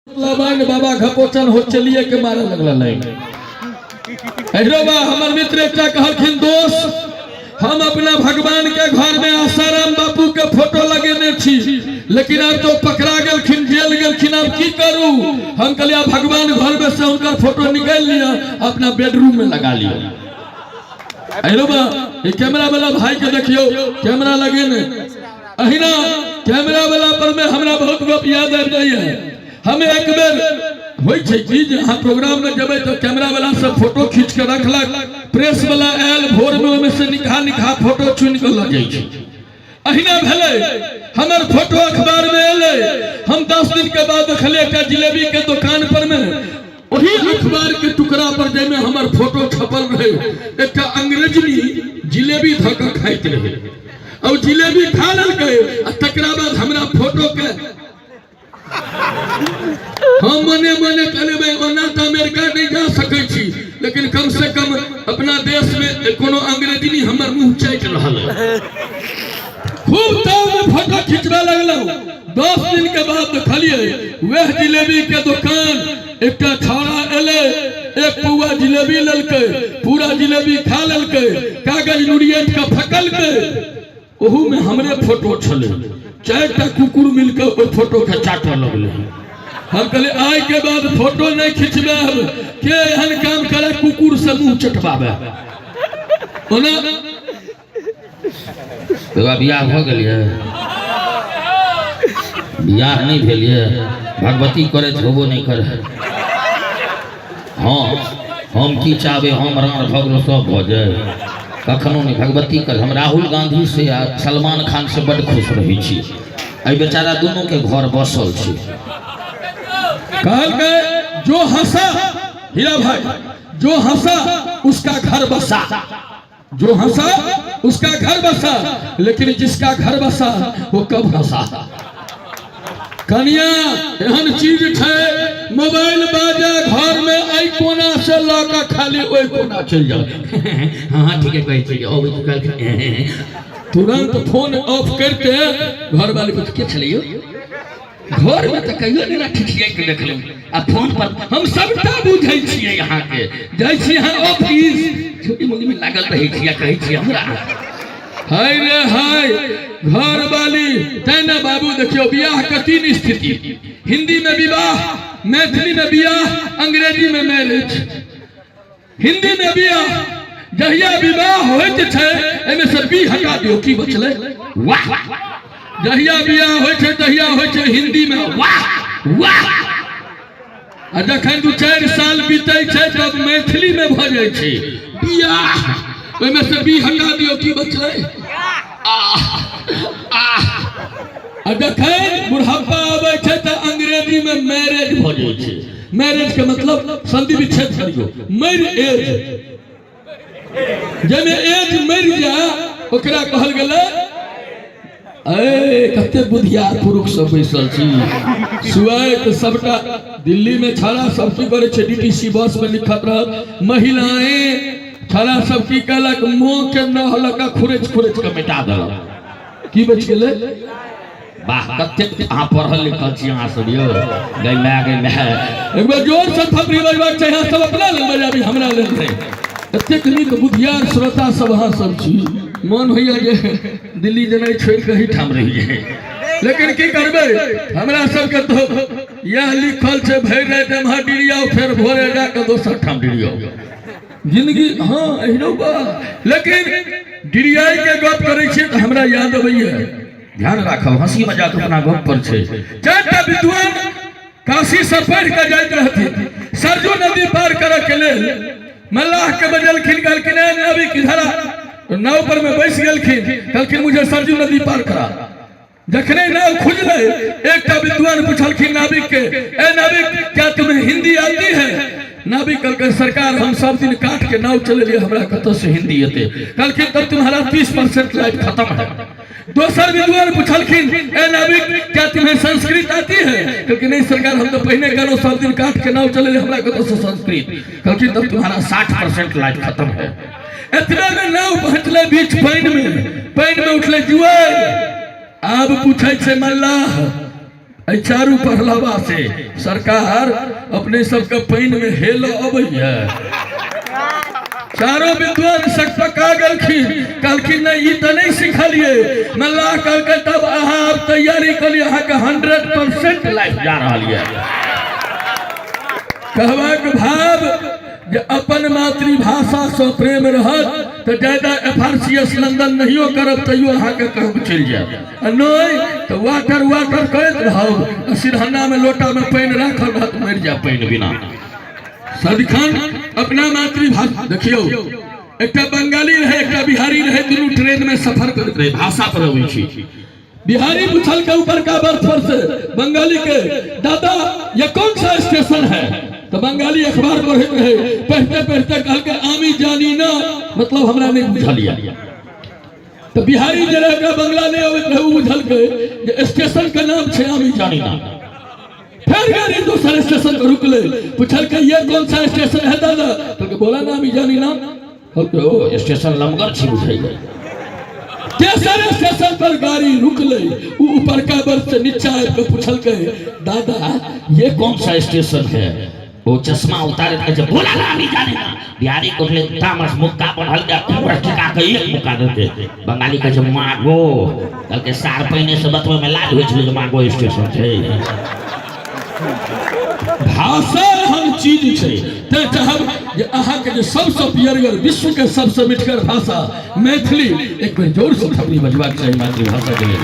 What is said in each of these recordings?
बाबा घपोचन हो चलिए के मारे लगल हमार मित्र एक कहलखिन दोस्त हम अपना भगवान के घर में आसाराम बापू के फोटो लगेने छी, लेकिन अब तो पकड़ा गेलखिन जेल गेलखिन, अब की करूं। हम कहलिए भगवान घर में से उनका फोटो निकाल लिया अपना बेडरूम में लगा लिया। ये कैमरा वाला भाई के देखियो कैमरा लगे ने अहिना कैमरा वाला पर में हमरा बहुत गप याद आ रही है। हमें एक बेर होई छै कि जहां प्रोग्राम में जबे तो कैमरा वाला सब फोटो खींच के रखलक, प्रेस वाला आयल भोर में ओमे से निकाह फोटो चुन के ल जाय छै। अहिना भेले हमर फोटो अखबार में एले, हम 10 दिन के बाद देखले एक जिलेबी के दुकान पर में वही अखबार के टुकड़ा पर जे में हमर फोटो छपल रहे, एक अंग्रेजी जिलेबी धक खाइत रहे और जिलेबी खा लेलकै आ तकरा बाद हमरा फोटो के हम मने मने कहले ओना तो अमेरिका नहीं जा सकै छी, लेकिन कम से कम अपना देश में कोनो अंग्रेजी नहीं हमर मुंह चाट रहल है। खूब ताव में फोटो खिंचबा लगलौ। 10 दिन के बाद देखलिए वह जिलेबी के दुकान एक छौड़ा एले, एक पौआ जिलेबी लेलकै, पूरा जिलेबी खा लेलकै, कागज नुरियट के फकलकै, ओहू में हमरे फोटो छले। 4टा कुकुर मिलकर ओइ फोटो के चाटे लगले। हम कहले आय के बाद फोटो नहीं खिंचबे के एहन काम करे कुकुर से मुंह चटवाबे ओना तो बियाह हो गेलिए, बियाह नहीं भेलिए, भगवती करे होबो नहीं करे। हाँ हम की चाहबे हम राण भगलो सब भ जाए, कखनो नहीं भगवती कर। हम राहुल गांधी से आ सलमान खान से बड़ खुश रही छी, आई बेचारा दोनों के घर बसल छी। कहल गए जो हंसा हीरा भाई, जो हंसा उसका घर बसा, जो हंसा उसका घर बसा, लेकिन जिसका घर बसा वो कब हंसा। कनिया एहन चीज है मोबाइल बाजा घर में आई कोना से लाका खाली ओई कोना चल जाओ। हां ठीक है कहै छै ओ तुरंत फोन ऑफ करके घर वाले को के चलियो घर में तो कहियो नहीं ठिठिया के देख लो आ फोन पर हम सबटा बुझै छियै। यहाँ के जाइ छी यहाँ ऑफिस छोटी मुंडी में लागल रहै छियै, कहै छी हमरा हाय रे हाय घर वाली तेना बाबू देखियो बियाह के 3 स्थिति, हिंदी में विवाह, मैथिली में बियाह, अंग्रेजी में मैरिज। हिंदी में बियाह जहिया विवाह होइत छै एमे से बी हटा दियो की बचले वाह, जहिया बियाह होइ छै तहिया होइ छै हिंदी में वाह वाह, आ जखन 2-4 साल बीतै छै तब मैथिली में भ जाय छै बियाह, ओइमे से बी हटा दियो की बचले आ जखन बुढ़ापा आबै छै त अंग्रेजी में मैरिज भ जाय छै। मैरिज के मतलब संधि विच्छेद करियो, मैरिज जेमे एज मर जा ओकरा कहल गेलै। ए कते बुधियार पुरुष सब बैसल छी, सुआय के सबटा दिल्ली में छाड़ा सब की करे छै, डीटीसी बस में लिखत रह महिलाएं छाड़ा सब की कहलक मुंह के न हलका खुरेच खुरेच के मिटा देलक की बच गेलै। वाह कते अहाँ पढ़ल लिखल छी अहाँ सब यो गई मैं एक बार जोर से थपड़ी बजबाक चाहिए सब अपना लेल बजाबी हमरा लेल नहीं। कतेक नीक बुधियार श्रोता सब अहाँ सब छी, मन होइया जे दिल्ली जेनाइ छोड़ के ही ठाम रही जाए, लेकिन की करबे हमरा सबके तो यह लिखल छै भरि रात एम्हर डिरिया फिर भोरे जाके दोसर ठाम डिरिया जिंदगी। हाँ एहनो बा, लेकिन डिरियाई के गप करे छी तो हमरा याद अबैया, ध्यान राखब हंसी मजाक अपना गप पर छै। 4टा विद्वान काशी से पढ़ के जाइत रहथिन, सरजू नदी पार करे के लेल मल्लाह के बजलखिन, कहलखिन नाविक इधर नाव पर में बैस गेलखिन, कहलखिन मुझे सरजू नदी पार करा। जखने नाव खुजले एक विद्वान पूछलखिन नाविक के, ए नाविक क्या तुम्हें हिंदी आती है? नाविक कहलखिन सरकार हम सब दिन काट के नाव चले लिए, हमरा कत से हिंदी आते। कहलखिन तब तुम्हारा 30% लाइफ खत्म है। दोसर विद्वान पूछलखिन ए नाविक क्या तुम्हें संस्कृत आती है? कहलखिन नहीं सरकार हम तो पहले करो सब दिन काट के नाव चले लिए, हमरा कत से संस्कृत। कहलखिन तब तुम्हारा 60% लाइफ खत्म है। इतना में नाव पहुंचले बीच पानी में उठले जुआर। अब पूछे छे मल्लाह चारू पहलवा से सरकार अपने सबके पानी में हेल अबैया। चारों विद्वान सकपका गलखिन, कहलखिन नहीं तो नहीं सिखलिए। मल्लाह कहलकै तब अहाँ तैयारी करिए, अहाँ के 100% लाइफ जा रहा है। कहबाक भाव जे अपन मातृभाषा से प्रेम रहत तो ज्यादा FRCS लंदन नहीं करब तैयो अहाँ के कहब चल जाए, नहीं तो वाटर वाटर करत रहब, सिरहना में लोटा में पानी राखल रहत मर जा पानी बिना। सदिखन अपना मातृभाषा देखियो, एक बंगाली रहे एक बिहारी रहे, दोनों ट्रेन में सफर करते रहे, भाषा पर अबै छी। बिहारी पूछल के ऊपर का बर्थ पर से बंगाली के, दादा ये कौन सा स्टेशन है? तो बंगाली अखबार पढ़ते रहे, पढ़ते पढ़ते कहल के आमी जानी ना, मतलब हमरा नहीं बुझलिया। तो बिहारी जरा का बंगला नहीं अबैत रहे, बुझल के स्टेशन का नाम छे आमी जानी ना। फिर गाड़ी दूसरे स्टेशन पर रुकले, पूछल के ये कौन सा स्टेशन है दादा? तो बोला ना आमी जानी ना। ओ स्टेशन लमगर छी बुझाई। तेसर स्टेशन पर गाड़ी रुकले, ऊपर का बर्थ से नीचा पूछल के दादा ये कौन सा स्टेशन है? वो चश्मा उतारे के जब बोला ना नहीं जाने ना, बिहारी को ले तामस मुक्का पढ़ल गया, पूरा टिका के एक मुक्का देते। बंगाली के जब मागो कल के सार पहिने से बतवे में लाल होय छले जे मागो स्टेशन छै। भाषा हर चीज छै, ते चाहब जे अहाँ के सबसे पियरगर विश्व के सबसे मिठगर भाषा मैथिली, एक बेर जोर से थपड़ी बजबाक चाही मातृभाषा के लिए।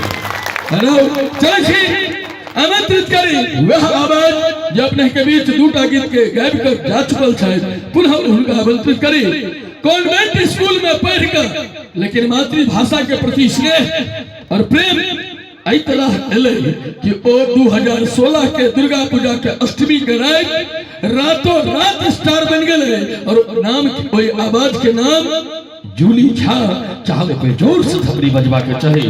हेलो चल छी आमंत्रित करी वह आवाज जो अपने के बीच दूटा गीत के गाबि कर जा चुकल छै, पुनः उनका आमंत्रित करी। कॉन्वेंट स्कूल में पढ़ कर लेकिन मातृभाषा के प्रति स्नेह और प्रेम आई तरह एले कि ओ 2016 के दुर्गा पूजा के अष्टमी के रातों रात स्टार बन गए, और नाम कोई आवाज के नाम जूली झा। चाहे पे जोर से थपड़ी बजवा के चाहे।